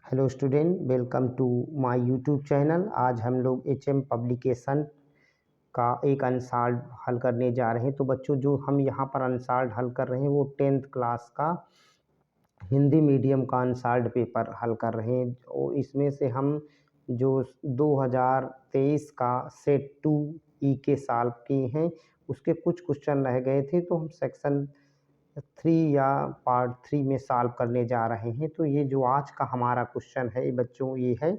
Hello student, welcome to my YouTube channel. आज हम लोग एचएम पब्लिकेशन का एक अनसॉल्व्ड हल करने जा रहे हैं। तो बच्चों, जो हम यहाँ पर अनसॉल्व्ड हल कर रहे हैं वो 10th क्लास का हिंदी मीडियम का अनसॉल्व्ड पेपर हल कर रहे हैं। और इसमें से हम जो 2023 का सेट 2 ई के सॉल्व किए हैं, उसके कुछ क्वेश्चन रह गए थे, तो हम सेक्शन 3 या पार्ट 3 में सॉल्व करने जा रहे हैं। तो ये जो आज का हमारा क्वेश्चन है बच्चों, ये है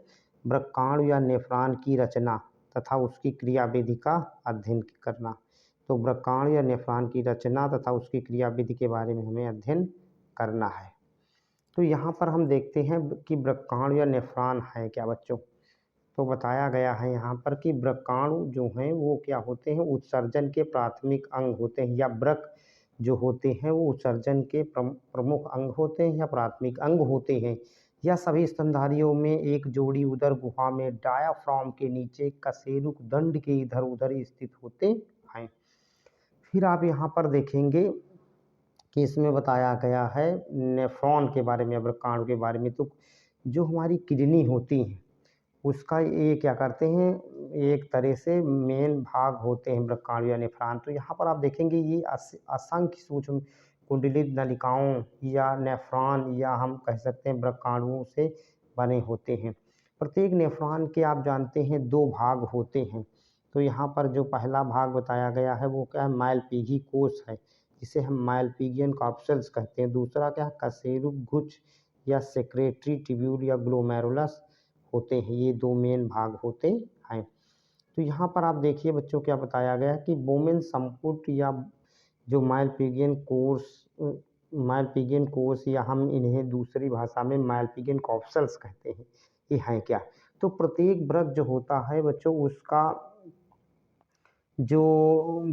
वृक्काणु या नेफ्रॉन की रचना तथा उसकी क्रियाविधि का अध्ययन करना। तो वृक्काणु या नेफ्रॉन की रचना तथा उसकी क्रियाविधि के बारे में हमें अध्ययन करना है। तो यहाँ पर हम देखते हैं कि वृक्काणु या नेफ्रॉन है क्या बच्चों। तो बताया गया है यहाँ पर कि वृक्काणु जो हैं वो क्या होते हैं, उत्सर्जन के प्राथमिक अंग होते हैं, या वृक्क जो होते हैं वो उत्सर्जन के प्रमुख अंग होते हैं या प्राथमिक अंग होते हैं, या सभी स्तनधारियों में एक जोड़ी उदर गुहा में डायाफ्राम के नीचे कशेरुक दंड के इधर उधर स्थित होते हैं। फिर आप यहाँ पर देखेंगे कि इसमें बताया गया है नेफ्रॉन के बारे में, वृक्काणु के बारे में। तो जो हमारी किडनी होती हैं उसका ये क्या करते हैं, एक तरह से मेन भाग होते हैं वृक्काणु या नेफ्रॉन। तो यहाँ पर आप देखेंगे ये असंख्य सूक्ष्म कुंडलित नलिकाओं या नेफ्रॉन, या हम कह सकते हैं वृक्काणुओं से बने होते हैं। प्रत्येक नेफ्रॉन के आप जानते हैं 2 भाग होते हैं। तो यहाँ पर जो पहला भाग बताया गया है वो क्या है, माइलपीघी कोश है, जिसे हम माइलपीगियन कॉर्पस्कल्स कहते हैं। दूसरा क्या है, कशेरुक गुच्छ या सेक्रेटरी ट्यूब्यूल या ग्लोमेरुलस होते हैं। ये 2 मेन भाग होते हैं। तो यहाँ पर आप देखिए बच्चों, क्या बताया गया है कि बोमेन संपुट या जो माइलपीगियन कोर्स, या हम इन्हें दूसरी भाषा में माइलपीगियन कॉर्पस्कल्स कहते हैं, ये हैं क्या। तो प्रत्येक वृक्क जो होता है बच्चों, उसका जो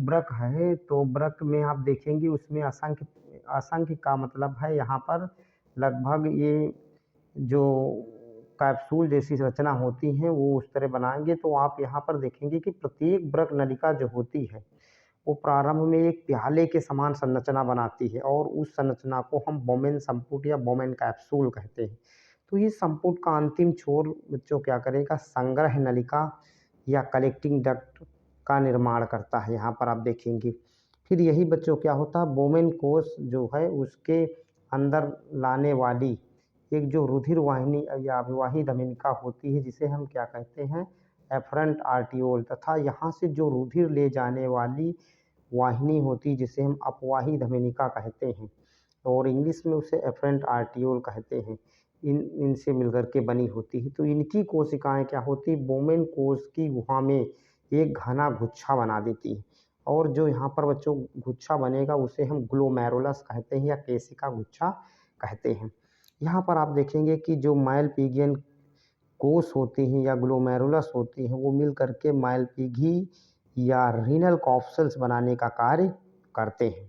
वृक्क है, तो वृक्क में आप देखेंगे उसमें असंख्य असंख्य का मतलब है यहाँ पर लगभग ये जो कैप्सूल जैसी रचना होती हैं वो उस तरह बनाएंगे। तो आप यहाँ पर देखेंगे कि प्रत्येक वृक्क नलिका जो होती है वो प्रारंभ में एक प्याले के समान संरचना बनाती है, और उस संरचना को हम बोमेन संपुट या बोमेन कैप्सूल कहते हैं। तो ये संपुट का अंतिम छोर बच्चों क्या करेगा, संग्रह नलिका या कलेक्टिंग डक्ट का निर्माण करता है। यहाँ पर आप देखेंगे फिर यही बच्चों क्या होता है, बोमेन कोश जो है उसके अंदर लाने वाली एक जो रुधिर वाहिनी या अभिवाही धमनिका होती है, जिसे हम क्या कहते हैं, एफरेंट आर्टियोल, तथा यहाँ से जो रुधिर ले जाने वाली वाहिनी होती है जिसे हम अपवाही धमनिका कहते हैं, और इंग्लिश में उसे एफरेंट आर्टियोल कहते हैं। इनसे मिलकर के बनी होती है। तो इनकी कोशिकाएं क्या होती है, बोमेन कोश की गुहा में एक घना गुच्छा बना देती है, और जो यहाँ पर बच्चों गुच्छा बनेगा उसे हम ग्लोमेरुलस कहते हैं या केशिका गुच्छा कहते हैं। यहाँ पर आप देखेंगे कि जो माइलपीगियन कोश होती हैं या ग्लोमेरुलस होती हैं वो मिल करके माइलपीघी या रीनल कॉर्पस्कल्स बनाने का कार्य करते हैं।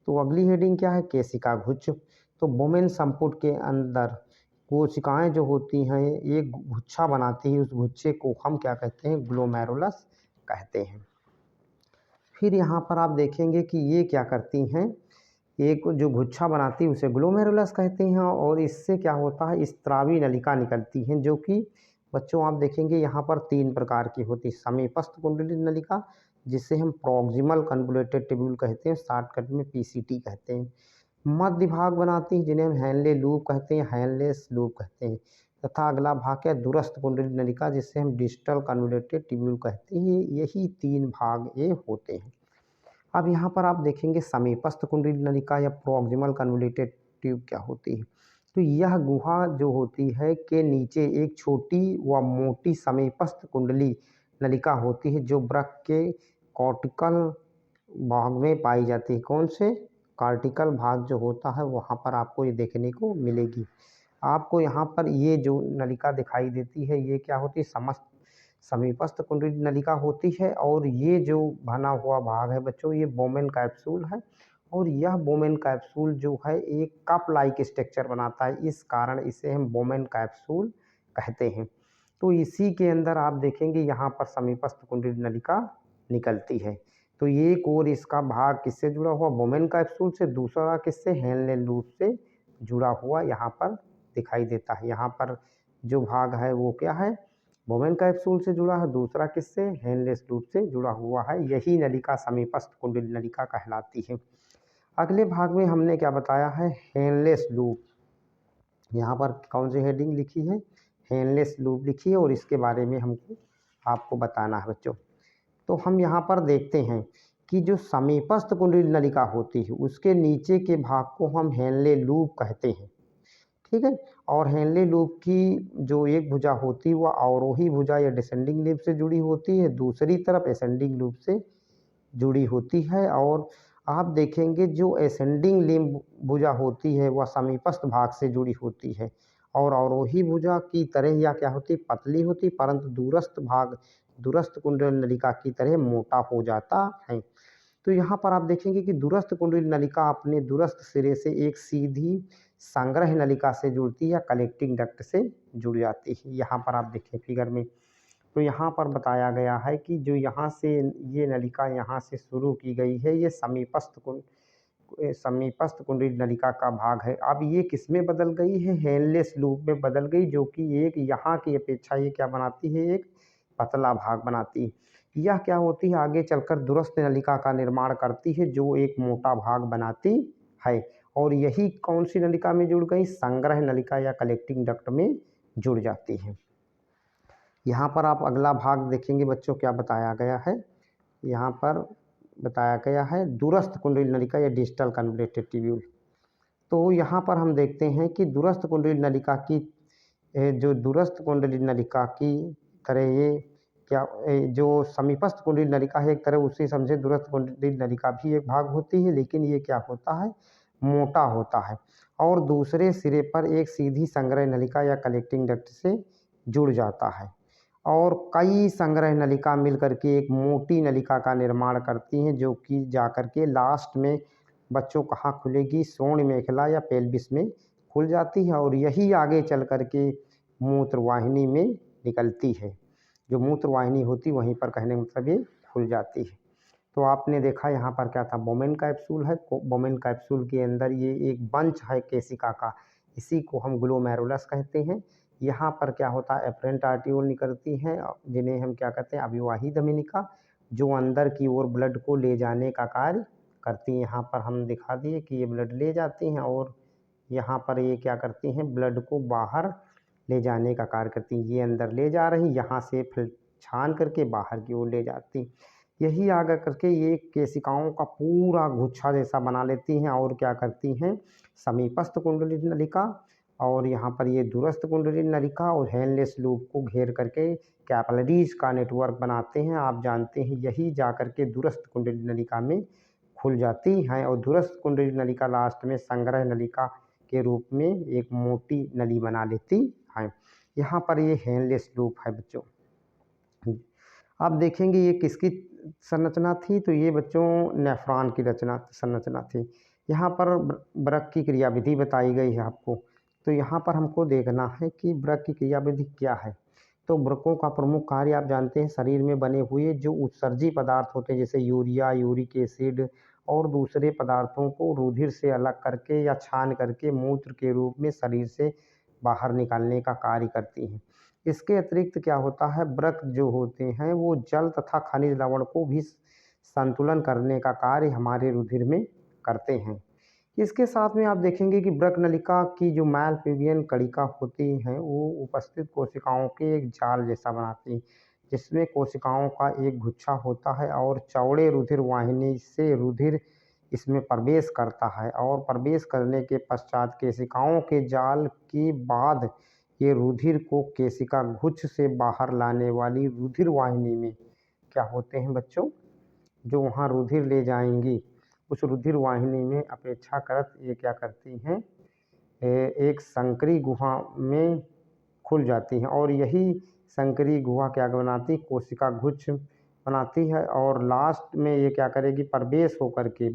तो अगली हेडिंग क्या है, केशिका गुच्छ। तो बोमेन संपुट के अंदर कोशिकाएं जो होती हैं एक गुच्छा बनाती है, उस गुच्छे को हम क्या कहते हैं, ग्लोमेरुलस कहते हैं। फिर यहाँ पर आप देखेंगे कि ये क्या करती हैं, एक जो गुच्छा बनाती है उसे ग्लोमेरुलस कहते हैं, और इससे क्या होता है, स्त्रावी नलिका निकलती हैं, जो कि बच्चों आप देखेंगे यहाँ पर 3 प्रकार की होती है। समीपस्थ कुंडलित नलिका, जिसे हम प्रॉक्सिमल कन्वोल्यूटेड ट्यूब्यूल कहते हैं, शॉर्टकट में पीसीटी कहते हैं। मध्य भाग बनाती हैं जिन्हें हम हैनले लूप कहते हैं, हैनलेस लूप कहते हैं। तथा अगला भाग है दूरस्थ कुंडलित नलिका, जिसे हम डिस्टल कन्वोल्यूटेड ट्यूब्यूल कहते हैं। यही 3 भाग ये होते हैं। अब यहाँ पर आप देखेंगे समीपस्थ कुंडली नलिका या प्रॉक्सिमल कन्वोल्यूटेड ट्यूब क्या होती है। तो यह गुहा जो होती है के नीचे एक छोटी व मोटी समीपस्थ कुंडली नलिका होती है, जो वृक्क के कॉर्टिकल भाग में पाई जाती है। कौन से, कॉर्टिकल भाग जो होता है वहाँ पर आपको ये देखने को मिलेगी। आपको यहाँ पर ये जो नलिका दिखाई देती है ये क्या होती है, समीपस्थ कुंडली नलिका होती है, और ये जो बना हुआ भाग है बच्चों ये बोमेन कैप्सूल है, और यह बोमेन कैप्सूल जो है एक कप लाइक स्ट्रक्चर बनाता है, इस कारण इसे हम बोमेन कैप्सूल कहते हैं। तो इसी के अंदर आप देखेंगे यहाँ पर समीपस्थ कुंडली नलिका निकलती है। तो एक और इसका भाग किससे जुड़ा हुआ, बोमेन कैप्सूल से, दूसरा किससे, हैनले लूप से जुड़ा हुआ यहाँ पर दिखाई देता है। यहाँ पर जो भाग है वो क्या है, बोमेन कैप्सूल से जुड़ा है, दूसरा किससे, हेनलेस लूप से जुड़ा हुआ है। यही नलिका समीपस्थ कुंडली नलिका कहलाती है। अगले भाग में हमने क्या बताया है, हेनलेस लूप। यहाँ पर कौन सी हेडिंग लिखी है, हेनलेस लूप लिखी है, और इसके बारे में हमको आपको बताना है बच्चों। तो हम यहाँ पर देखते हैं कि जो समीपस्थ कुंडली नलिका होती है उसके नीचे के भाग को हम हेनले लूप कहते हैं, ठीक है। और हेनले लूप की जो एक भुजा होती है वह अवरोही भुजा या डिसेंडिंग लूप से जुड़ी होती है, दूसरी तरफ असेंडिंग लूप से जुड़ी होती है। और आप देखेंगे जो असेंडिंग लिम्ब भुजा होती है वह समीपस्थ भाग से जुड़ी होती है, और अवरोही भुजा की तरह या क्या होती, पतली होती, परंतु दूरस्थ भाग दूरस्थ कुंडली नलिका की तरह मोटा हो जाता है। तो यहाँ पर आप देखेंगे कि दूरस्थ कुंडली नलिका अपने दूरस्थ सिरे से एक सीधी संग्रह नलिका से जुड़ती है या कलेक्टिंग डक्ट से जुड़ जाती है। यहाँ पर आप देखें फिगर में, तो यहाँ पर बताया गया है कि जो यहाँ से ये नलिका यहाँ से शुरू की गई है, ये समीपस्थ कुंडली नलिका का भाग है। अब ये किस में बदल गई है, हेनलेस लूप में बदल गई, जो कि एक यहाँ की अपेक्षा ये क्या बनाती है, एक पतला भाग बनाती है। यह क्या होती है, आगे चलकर दूरस्थ नलिका का निर्माण करती है जो एक मोटा भाग बनाती है। और यही कौन सी नलिका में जुड़ गई, संग्रह नलिका या कलेक्टिंग डक्ट में जुड़ जाती है। यहाँ पर आप अगला भाग देखेंगे बच्चों, क्या बताया गया है, यहाँ पर बताया गया है दूरस्थ कुंडली नलिका या डिस्टल कन्वलेटेड ट्यूब्यूल। तो यहाँ पर हम देखते हैं कि दूरस्थ कुंडली नलिका की जो दूरस्थ कुंडली नलिका की तरह ये क्या जो समीपस्थ कुंडली नलिका है एक तरह उसी समझे दूरस्थ कुंडली नलिका भी एक भाग होती है, लेकिन ये क्या होता है, मोटा होता है, और दूसरे सिरे पर एक सीधी संग्रह नलिका या कलेक्टिंग डक्ट से जुड़ जाता है। और कई संग्रह नलिका मिलकर के एक मोटी नलिका का निर्माण करती हैं, जो कि जाकर के लास्ट में बच्चों कहाँ खुलेगी, श्रोणि मेखला या पेल्विस में खुल जाती है, और यही आगे चल कर के मूत्रवाहिनी में निकलती है। जो मूत्रवाहिनी होती वहीं पर कहने का मतलब ये खुल जाती है। तो आपने देखा यहाँ पर क्या था, बोमेन कैप्सूल है, बोमेन कैप्सूल के अंदर ये एक बंच है केसिका का, इसी को हम ग्लोमेरुलस कहते हैं। यहाँ पर क्या होता है, एफरेंट आर्टियोल निकलती हैं, जिन्हें हम क्या कहते हैं, अभिवाही धमनिका, जो अंदर की ओर ब्लड को ले जाने का कार्य करती हैं। यहाँ पर हम दिखा दिए कि ये ब्लड ले जाती हैं, और यहाँ पर ये क्या करती हैं, ब्लड को बाहर ले जाने का कार्य करती हैं। ये अंदर ले जा रही, यहाँ से फिर छान करके बाहर की ओर ले जाती। यही आगे करके ये केशिकाओं का पूरा गुच्छा जैसा बना लेती हैं, और क्या करती हैं, समीपस्थ कुंडली नलिका और यहाँ पर ये दूरस्थ कुंडली नलिका और हेनलेस लूप को घेर करके कैपिलरीज का नेटवर्क बनाते हैं। आप जानते हैं यही जा करके दूरस्थ कुंडली नलिका में खुल जाती हैं, और दूरस्थ कुंडली नलिका लास्ट में संग्रह नलिका के रूप में एक मोटी नली बना लेती है। यहाँ पर ये हेनलेस लूप है बच्चों। अब देखेंगे ये किसकी संरचना थी, तो ये बच्चों नेफ्रॉन की संरचना थी। यहाँ पर वृक्क की क्रियाविधि बताई गई है आपको। तो यहाँ पर हमको देखना है कि वृक्क की क्रियाविधि क्या है। तो वृक्कों का प्रमुख कार्य आप जानते हैं, शरीर में बने हुए जो उत्सर्जी पदार्थ होते हैं जैसे यूरिया, यूरिक एसिड और दूसरे पदार्थों को रुधिर से अलग करके या छान करके मूत्र के रूप में शरीर से बाहर निकालने का कार्य करती हैं। इसके अतिरिक्त क्या होता है, वृक्क जो होते हैं वो जल तथा खनिज लवण को भी संतुलन करने का कार्य हमारे रुधिर में करते हैं। इसके साथ में आप देखेंगे कि वृक्क नलिका की जो मैलपिजियन कणिका होती हैं वो उपस्थित कोशिकाओं के एक जाल जैसा बनाती हैं, जिसमें कोशिकाओं का एक गुच्छा होता है और चौड़े रुधिर वाहिनी से रुधिर इसमें प्रवेश करता है, और प्रवेश करने के पश्चात केशिकाओं के जाल के बाद ये रुधिर को केशिका गुच्छ से बाहर लाने वाली रुधिर वाहिनी में क्या होते हैं बच्चों, जो वहाँ रुधिर ले जाएंगी उस रुधिर वाहिनी में अपेक्षाकृत ये क्या करती हैं, एक संकरी गुहा में खुल जाती हैं, और यही संकरी गुहा क्या बनाती, कोशिका गुच्छ बनाती है, और लास्ट में ये क्या करेगी, प्रवेश होकर के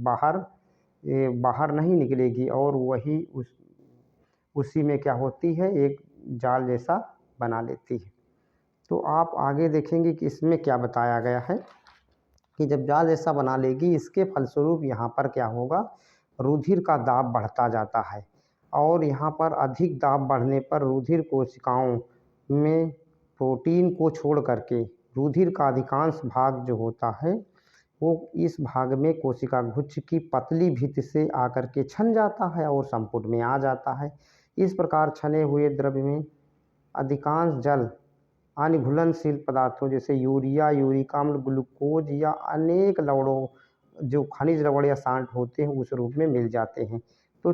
बाहर नहीं निकलेगी, और वही उसी में क्या होती है, एक जाल जैसा बना लेती है। तो आप आगे देखेंगे कि इसमें क्या बताया गया है कि जब जाल जैसा बना लेगी इसके फलस्वरूप यहाँ पर क्या होगा, रुधिर का दाब बढ़ता जाता है। और यहाँ पर अधिक दाब बढ़ने पर रुधिर कोशिकाओं में प्रोटीन को छोड़ करके रुधिर का अधिकांश भाग जो होता है वो इस भाग में कोशिका गुच्छ की पतली भित्ति से आकर के छन जाता है और संपुट में आ जाता है। इस प्रकार छने हुए द्रव्य में अधिकांश जल अन्य घुलनशील पदार्थों जैसे यूरिया, यूरिक अम्ल, ग्लूकोज या अनेक लवणों जो खनिज लवण या सांठ होते हैं उस रूप में मिल जाते हैं। तो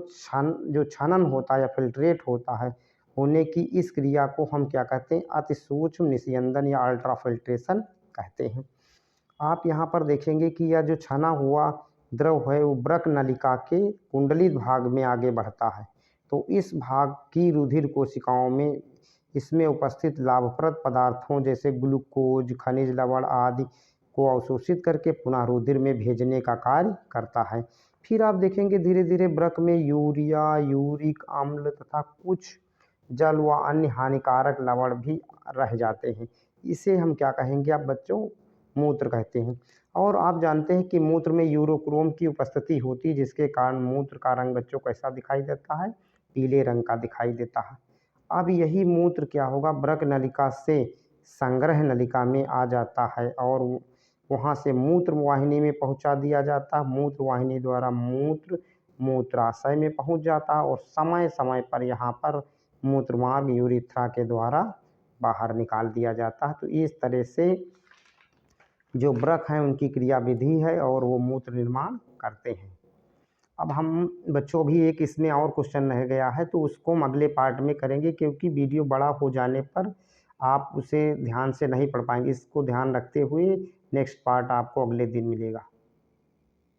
जो छनन होता है या फिल्ट्रेट होता है होने की इस क्रिया को हम क्या कहते हैं, अति सूक्ष्म निस्यंदन या अल्ट्रा फिल्ट्रेशन कहते हैं। आप यहाँ पर देखेंगे कि यह जो छना हुआ द्रव है वो वृक्क नलिका के कुंडलित भाग में आगे बढ़ता है। तो इस भाग की रुधिर कोशिकाओं में इसमें उपस्थित लाभप्रद पदार्थों जैसे ग्लूकोज, खनिज लवण आदि को अवशोषित करके पुनः रुधिर में भेजने का कार्य करता है। फिर आप देखेंगे धीरे धीरे वृक्क में यूरिया, यूरिक अम्ल तथा कुछ जल व अन्य हानिकारक लवण भी रह जाते हैं। इसे हम क्या कहेंगे आप बच्चों, मूत्र कहते हैं। और आप जानते हैं कि मूत्र में यूरोक्रोम की उपस्थिति होती है जिसके कारण मूत्र का रंग बच्चों कैसा दिखाई देता है, पीले रंग का दिखाई देता है। अब यही मूत्र क्या होगा, वृक्क नलिका से संग्रह नलिका में आ जाता है और वहाँ से मूत्र वाहिनी में पहुँचा दिया जाता है। मूत्र वाहिनी द्वारा मूत्र मूत्राशय में पहुँच जाता है और समय समय पर यहाँ पर मूत्रमार्ग यूरिथ्रा के द्वारा बाहर निकाल दिया जाता है। तो इस तरह से जो वृक्क हैं उनकी क्रिया विधि है और वो मूत्र निर्माण करते हैं। अब हम बच्चों भी एक इसमें और क्वेश्चन रह गया है तो उसको हम अगले पार्ट में करेंगे क्योंकि वीडियो बड़ा हो जाने पर आप उसे ध्यान से नहीं पढ़ पाएंगे। इसको ध्यान रखते हुए नेक्स्ट पार्ट आपको अगले दिन मिलेगा।